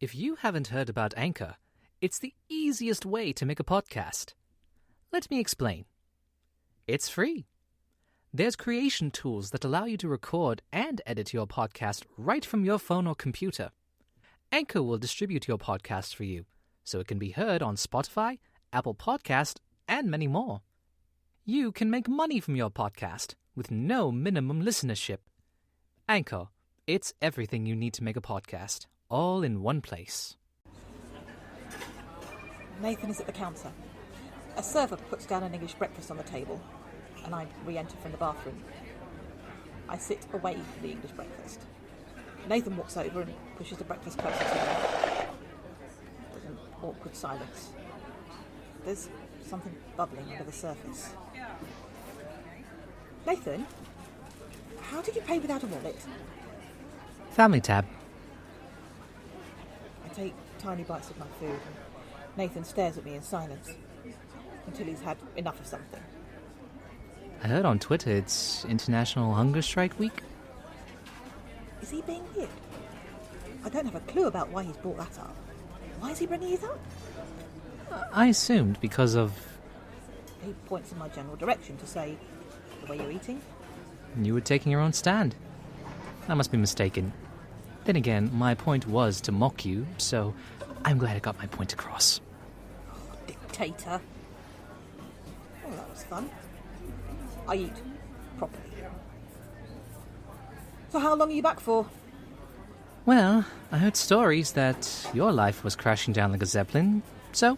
If you haven't heard about Anchor, it's the easiest way to make a podcast. Let me explain. It's free. There's creation tools that allow you to record and edit your podcast right from your phone or computer. Anchor will distribute your podcast for you, so it can be heard on Spotify, Apple Podcast, and many more. You can make money from your podcast with no minimum listenership. Anchor, it's everything you need to make a podcast, all in one place. Nathan is at the counter. A server puts down an English breakfast on the table, and I re-enter from the bathroom. I sit away from the English breakfast. Nathan walks over and pushes the breakfast closer to me. There's an awkward silence. There's something bubbling under the surface. Nathan, how did you pay without a wallet? Family tab. I take tiny bites of my food, and Nathan stares at me in silence until he's had enough of something. I heard on Twitter it's International Hunger Strike Week. Is he being weird? I don't have a clue about why he's brought that up. Why is he bringing it up? I assumed because of... He points in my general direction to say, the way you're eating? You were taking your own stand. I must be mistaken. Then again, my point was to mock you, so I'm glad I got my point across. Oh, dictator. Oh, that was fun. I eat properly. So how long are you back for? Well, I heard stories that your life was crashing down like a zeppelin, so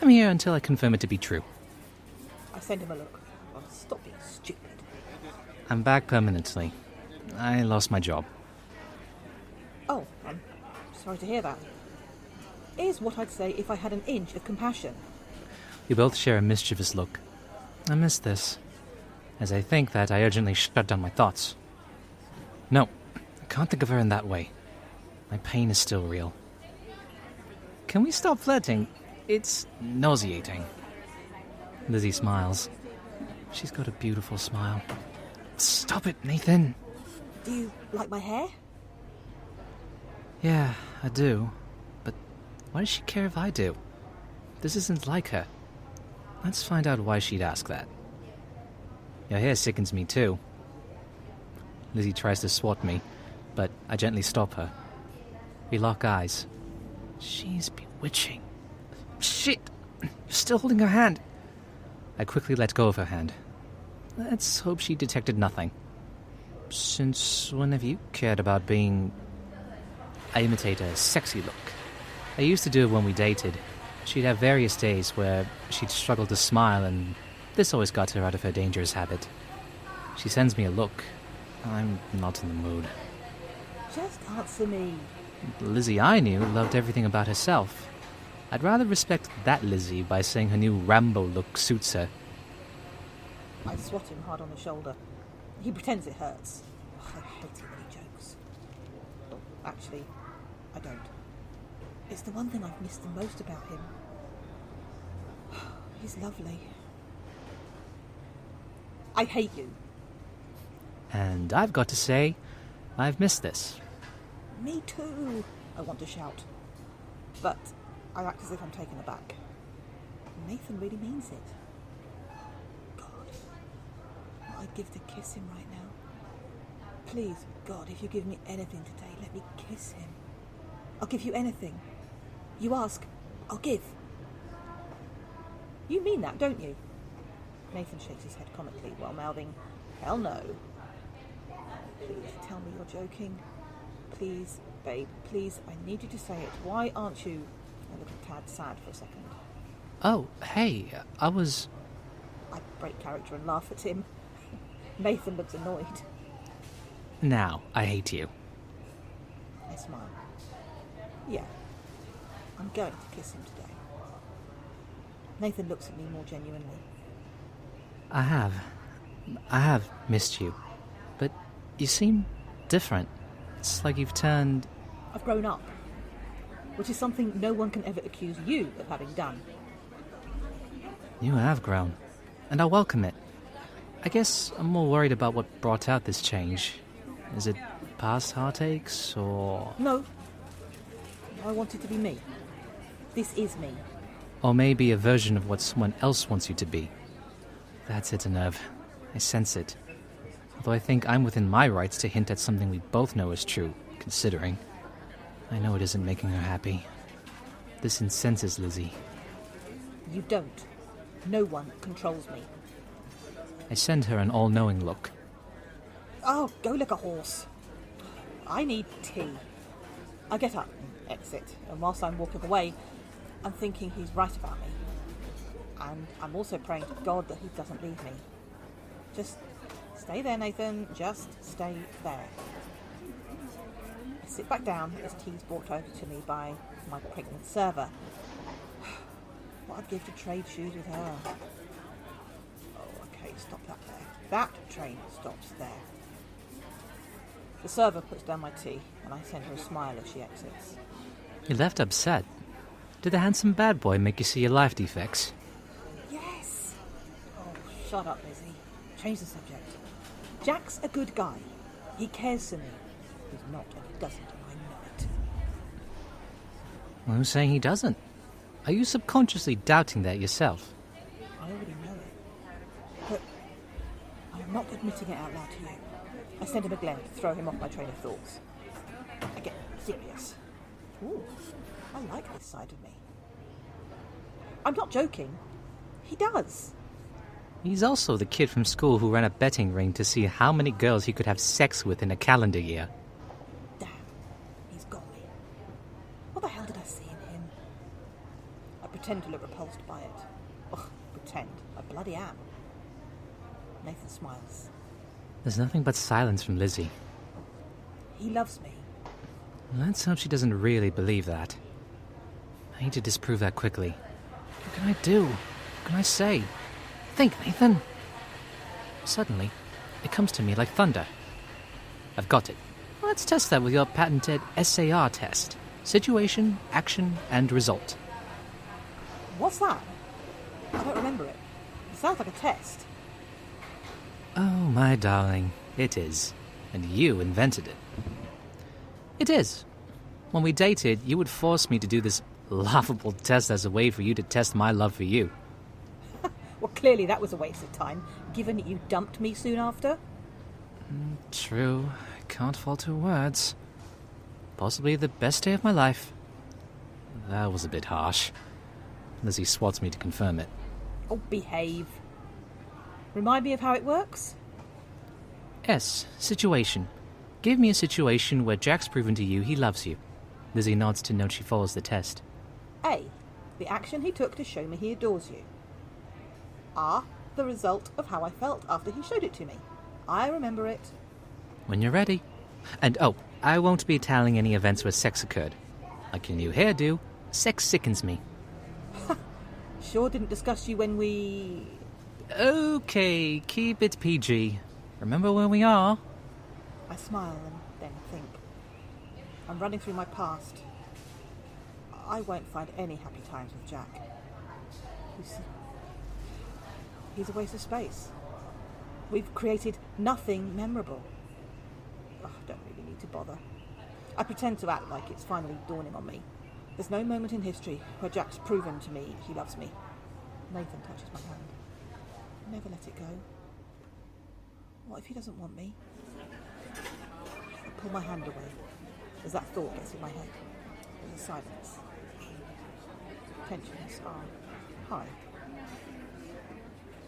I'm here until I confirm it to be true. I send him a look. Oh, stop being stupid. I'm back permanently. I lost my job. Oh, I'm sorry to hear that. Here's what I'd say if I had an inch of compassion. We both share a mischievous look. I miss this. As I think that, I urgently shut down my thoughts. No, I can't think of her in that way. My pain is still real. Can we stop flirting? It's nauseating. Lizzie smiles. She's got a beautiful smile. Stop it, Nathan. Do you like my hair? Yeah, I do. But why does she care if I do? This isn't like her. Let's find out why she'd ask that. Your hair sickens me too. Lizzie tries to swat me, but I gently stop her. We lock eyes. She's bewitching. Shit! You're still holding her hand. I quickly let go of her hand. Let's hope she detected nothing. Since when have you cared about being... I imitate a sexy look. I used to do it when we dated. She'd have various days where she'd struggle to smile, and this always got her out of her dangerous habit. She sends me a look. I'm not in the mood. Just answer me. Lizzie I knew loved everything about herself. I'd rather respect that Lizzie by saying her new Rambo look suits her. I swat him hard on the shoulder. He pretends it hurts. Oh, I hate it when he jokes. Well, actually, I don't. It's the one thing I've missed the most about him. He's lovely. I hate you. And I've got to say, I've missed this. Me too, I want to shout. But I act as if I'm taken aback. Nathan really means it. God, what I'd give to kiss him right now. Please, God, if you give me anything today, let me kiss him. I'll give you anything. You ask, I'll give. You mean that, don't you? Nathan shakes his head comically while mouthing, hell no. Please tell me you're joking. Please, babe, please, I need you to say it. Why aren't you? I look a tad sad for a second. Oh, hey, I was... I break character and laugh at him. Nathan looks annoyed. Now, I hate you. I smile. Yeah, I'm going to kiss him today. Nathan looks at me more genuinely. I have missed you. But you seem different. It's like you've turned... I've grown up, which is something no one can ever accuse you of having done. You have grown, and I welcome it. I guess I'm more worried about what brought out this change. Is it past heartaches, or... No, I wanted to be me. This is me. Or maybe a version of what someone else wants you to be. That's it, Nerve. I sense it. Although I think I'm within my rights to hint at something we both know is true, considering. I know it isn't making her happy. This incenses Lizzie. You don't. No one controls me. I send her an all-knowing look. Oh, go like a horse. I need tea. I get up and exit, and whilst I'm walking away, I'm thinking he's right about me. And I'm also praying to God that he doesn't leave me. Just stay there, Nathan. Just stay there. I sit back down as tea's brought over to me by my pregnant server. What I'd give to trade shoes with her. Oh, okay, stop that there. That train stops there. The server puts down my tea, and I send her a smile as she exits. You left upset. Did the handsome bad boy make you see your life defects? Yes! Oh, shut up, Lizzie. Change the subject. Jack's a good guy. He cares for me. He's not, and he doesn't, and I know it. Well, who's saying he doesn't? Are you subconsciously doubting that yourself? I already know it. But I am not admitting it out loud to you. I send him a glare to throw him off my train of thoughts. I get serious. Ooh, I like this side of me. I'm not joking. He does. He's also the kid from school who ran a betting ring to see how many girls he could have sex with in a calendar year. Damn, he's got me. What the hell did I see in him? I pretend to look repulsed by it. Ugh, pretend. I bloody am. Nathan smiles. There's nothing but silence from Lizzie. He loves me. Let's hope she doesn't really believe that. I need to disprove that quickly. What can I do? What can I say? Think, Nathan. Suddenly, it comes to me like thunder. I've got it. Let's test that with your patented SAR test. Situation, action, and result. What's that? I don't remember it. It sounds like a test. Oh, my darling, it is. And you invented it. It is. When we dated, you would force me to do this laughable test as a way for you to test my love for you. Well, clearly that was a waste of time, given you dumped me soon after. True. I can't falter words. Possibly the best day of my life. That was a bit harsh. Lizzie swats me to confirm it. Oh, behave. Remind me of how it works? S. Situation. Give me a situation where Jack's proven to you he loves you. Lizzie nods to note she follows the test. A. The action he took to show me he adores you. R. The result of how I felt after he showed it to me. I remember it. When you're ready. And I won't be telling any events where sex occurred. Like your new hairdo, sex sickens me. Sure didn't discuss you when we... Okay, keep it PG. Remember where we are? I smile and then think. I'm running through my past. I won't find any happy times with Jack. He's a waste of space. We've created nothing memorable. I don't really need to bother. I pretend to act like it's finally dawning on me. There's no moment in history where Jack's proven to me he loves me. Nathan touches my hand. Never let it go. What if he doesn't want me? I pull my hand away as that thought gets in my head. There's a silence. Tensions are high.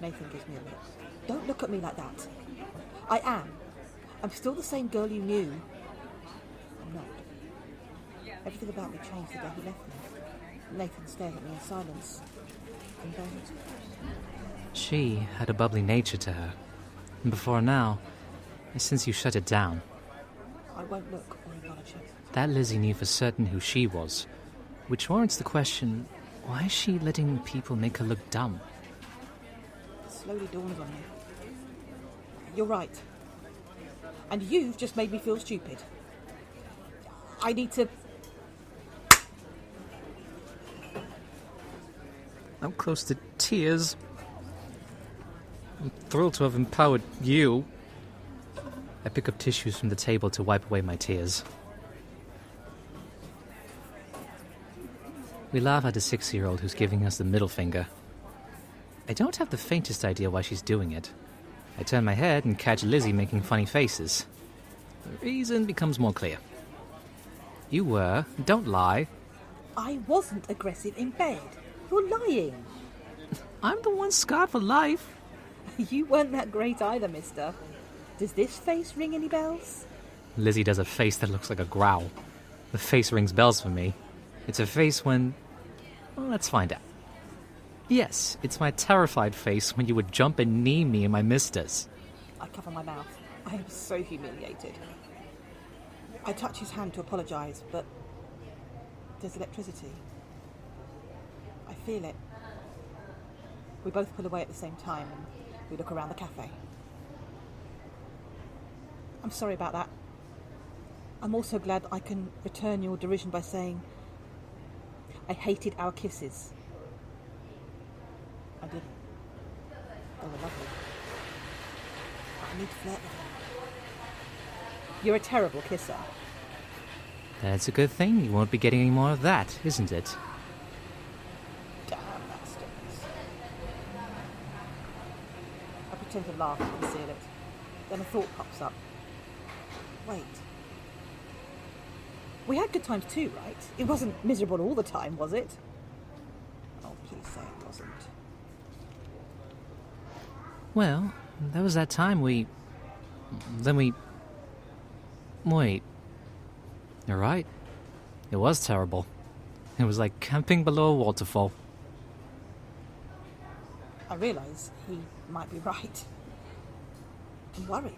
Nathan gives me a look. Don't look at me like that. I am. I'm still the same girl you knew. I'm not. Everything about me changed the day he left me. Nathan stared at me in silence. And then... She had a bubbly nature to her. And before now, I sense you shut it down. I won't look or acknowledge it. That Lizzie knew for certain who she was. Which warrants the question, why is she letting people make her look dumb? It slowly dawns on me. You're right. And you've just made me feel stupid. I need to... I'm close to tears. I'm thrilled to have empowered you. I pick up tissues from the table to wipe away my tears. We laugh at the 6-year-old who's giving us the middle finger. I don't have the faintest idea why she's doing it. I turn my head and catch Lizzie making funny faces. The reason becomes more clear. You were. Don't lie. I wasn't aggressive in bed. You're lying. I'm the one scarred for life. You weren't that great either, mister. Does this face ring any bells? Lizzie does a face that looks like a growl. The face rings bells for me. It's a face when... Well, let's find out. Yes, it's my terrified face when you would jump and knee me in my misters. I cover my mouth. I am so humiliated. I touch his hand to apologise, but there's electricity. I feel it. We both pull away at the same time and we look around the cafe. I'm sorry about that. I'm also glad I can return your derision by saying I hated our kisses. I didn't. They were lovely. I need to flirt with them. You're a terrible kisser. That's a good thing. You won't be getting any more of that, isn't it? Damn bastards. I pretend to laugh to conceal it. Then a thought pops up. Wait. We had good times too, right? It wasn't miserable all the time, was it? Oh, please say it wasn't. Well, there was that time Then we... Wait. You're right. It was terrible. It was like camping below a waterfall. I realise he might be right. I'm worried.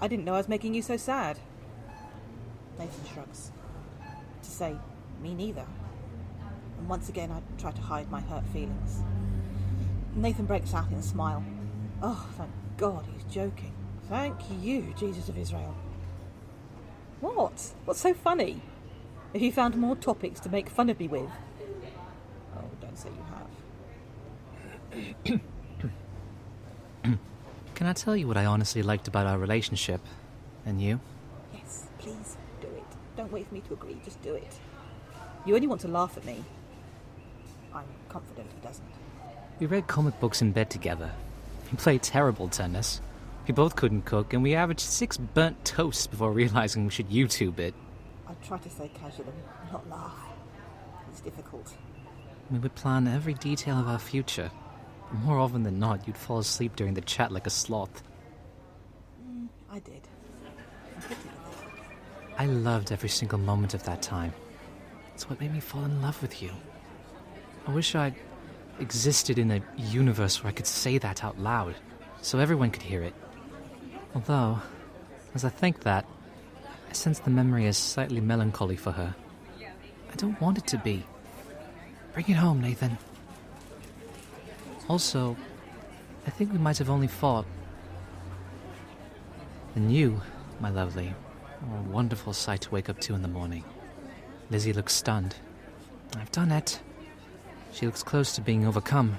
I didn't know I was making you so sad. Nathan shrugs. To say, me neither. And once again I try to hide my hurt feelings. Nathan breaks out in a smile. Oh, thank God he's joking. Thank you, Jesus of Israel. What? What's so funny? Have you found more topics to make fun of me with? Oh, don't say you have. Can I tell you what I honestly liked about our relationship? And you? Yes, please do it. Don't wait for me to agree, just do it. You only want to laugh at me. I'm confident he doesn't. We read comic books in bed together. We played terrible tennis. We both couldn't cook, and we averaged 6 burnt toasts before realizing we should YouTube it. I try to stay casual and not laugh. It's difficult. We would plan every detail of our future. But more often than not, you'd fall asleep during the chat like a sloth. I did. I'm pretty with it. I loved every single moment of that time. It's what made me fall in love with you. I wish I'd existed in a universe where I could say that out loud, so everyone could hear it. Although, as I think that, I sense the memory is slightly melancholy for her. I don't want it to be. Bring it home, Nathan. Also, I think we might have only fought. And you, my lovely, are a wonderful sight to wake up to in the morning. Lizzie looks stunned. I've done it. She looks close to being overcome.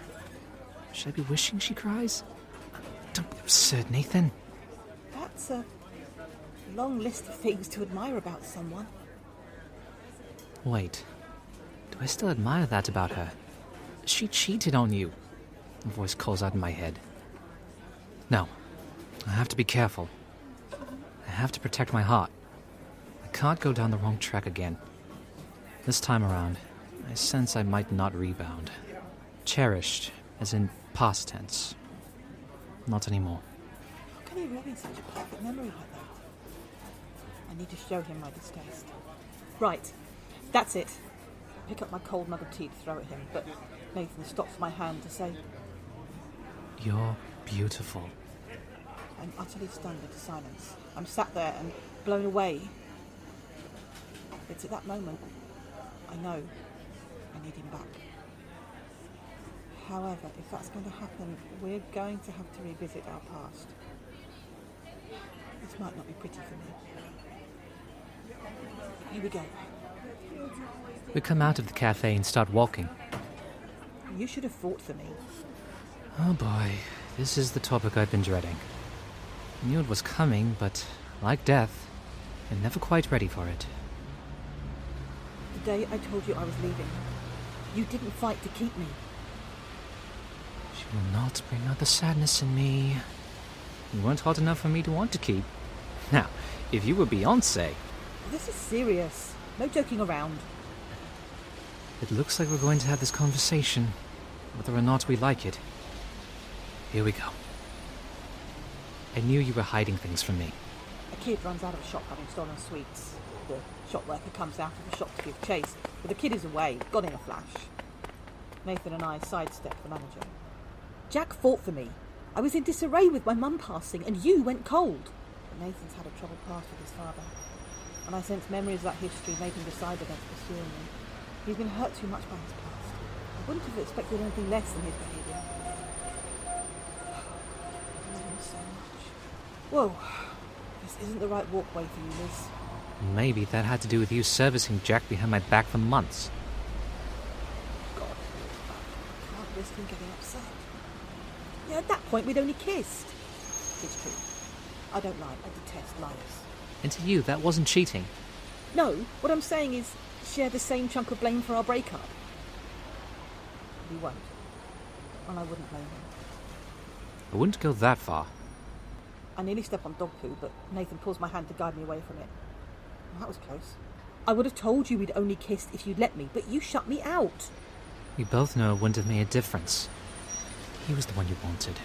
Should I be wishing she cries? Don't be absurd, Nathan. That's a long list of things to admire about someone. Wait. Do I still admire that about her? She cheated on you. A voice calls out in my head. No. I have to be careful. I have to protect my heart. I can't go down the wrong track again. This time around, I sense I might not rebound. Cherished, as in past tense. Not anymore. How can he ruin such a perfect memory like that? I need to show him my distaste. Right, that's it. Pick up my cold mug of tea to throw at him, but Nathan stops my hand to say, You're beautiful. I'm utterly stunned into silence. I'm sat there and blown away. It's at that moment I know I need him back. However, if that's going to happen, we're going to have to revisit our past. This might not be pretty for me. Here we go. We come out of the cafe and start walking. You should have fought for me. Oh boy, this is the topic I've been dreading. I knew it was coming, but like death, I'm never quite ready for it. The day I told you I was leaving, you didn't fight to keep me. She will not bring out the sadness in me. You weren't hot enough for me to want to keep. Now, if you were Beyonce... This is serious. No joking around. It looks like we're going to have this conversation, whether or not we like it. Here we go. I knew you were hiding things from me. A kid runs out of a shop having stolen sweets. The shop worker comes out of the shop to give chase, but the kid is away, gone in a flash. Nathan and I sidestepped the manager. Jack fought for me. I was in disarray with my mum passing, and you went cold. But Nathan's had a troubled past with his father, and I sense memories of that history made him decide against pursuing me. He's been hurt too much by his past. I wouldn't have expected anything less than his behaviour. I love him so much. Whoa, this isn't the right walkway for you, Liz. Maybe that had to do with you servicing Jack behind my back for months. God, I can't risk him getting upset. Yeah, at that point we'd only kissed. It's true. I don't lie. I detest liars. And to you, that wasn't cheating. No, what I'm saying is share the same chunk of blame for our breakup. We won't. And I wouldn't blame him. I wouldn't go that far. I nearly stepped on dog poo, but Nathan pulls my hand to guide me away from it. Well, that was close. I would have told you we'd only kissed if you'd let me, but you shut me out. We both know it wouldn't have made a difference. He was the one you wanted.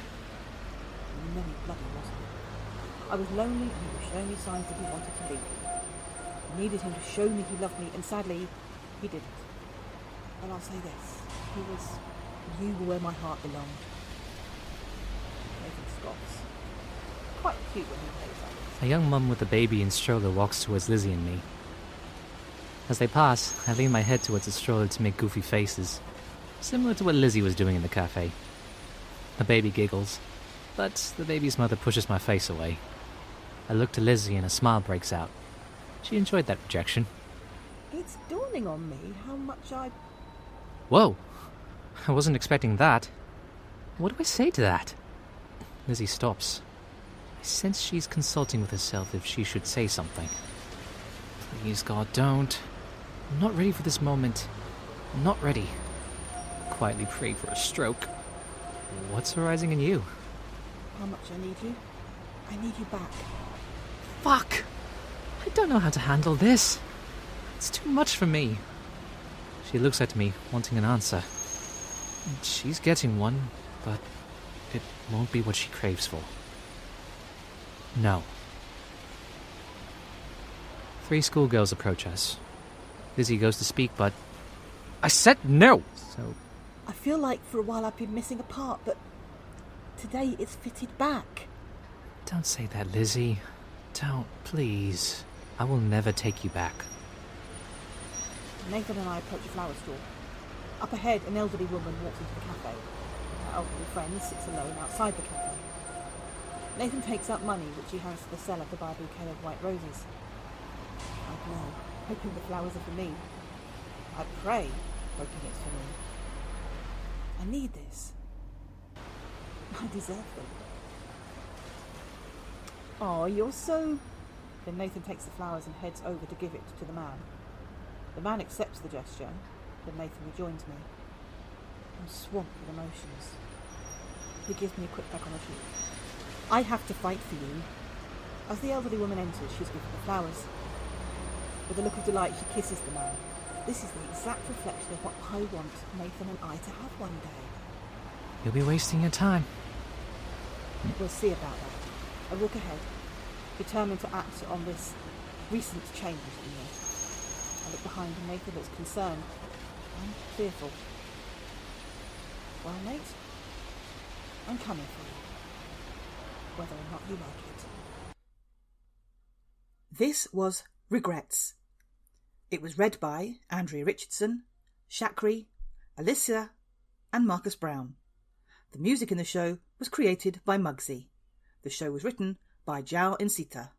No, he bloody wasn't. I was lonely and he was showing me signs that he wanted to leave. I needed him to show me he loved me, and sadly, he didn't. And I'll say this, you were where my heart belonged. Nathan scoffs. Quite cute when he plays that. A young mum with a baby in stroller walks towards Lizzie and me. As they pass, I lean my head towards the stroller to make goofy faces, similar to what Lizzie was doing in the cafe. The baby giggles, but the baby's mother pushes my face away. I look to Lizzie and a smile breaks out. She enjoyed that rejection. It's dawning on me how much I... Whoa! I wasn't expecting that. What do I say to that? Lizzie stops. I sense she's consulting with herself if she should say something. Please, God, don't. I'm not ready for this moment. I'm not ready. Quietly pray for a stroke. What's arising in you? How much I need you. I need you back. Fuck! I don't know how to handle this. It's too much for me. She looks at me, wanting an answer. She's getting one, but it won't be what she craves for. No. 3 schoolgirls approach us. Lizzie goes to speak, but... I said no! So... I feel like for a while I've been missing a part, but today it's fitted back. Don't say that, Lizzie. Don't, please. I will never take you back. Nathan and I approach a flower store. Up ahead, an elderly woman walks into the cafe. Her elderly friend sits alone outside the cafe. Nathan takes out money, which he hands to the seller to buy a bouquet of white roses. I glow, hoping the flowers are for me. I pray, hoping it's for me. I need this. I deserve them. Oh, you're so... Then Nathan takes the flowers and heads over to give it to the man. The man accepts the gesture, then Nathan rejoins me. I'm swamped with emotions. He gives me a quick peck on the cheek. I have to fight for you. As the elderly woman enters, she's given the flowers. With a look of delight, she kisses the man. This is the exact reflection of what I want Nathan and I to have one day. You'll be wasting your time. We'll see about that. I walk ahead, determined to act on this recent change in me. I look behind and Nathan looks concerned and fearful. Well, Nate, I'm coming for you, whether or not you like it. This was Regrets. It was read by Andrea Richardson, Chakree, Alicia, and Marcus Brown. The music in the show was created by Muggsy. The show was written by Joao Nsita.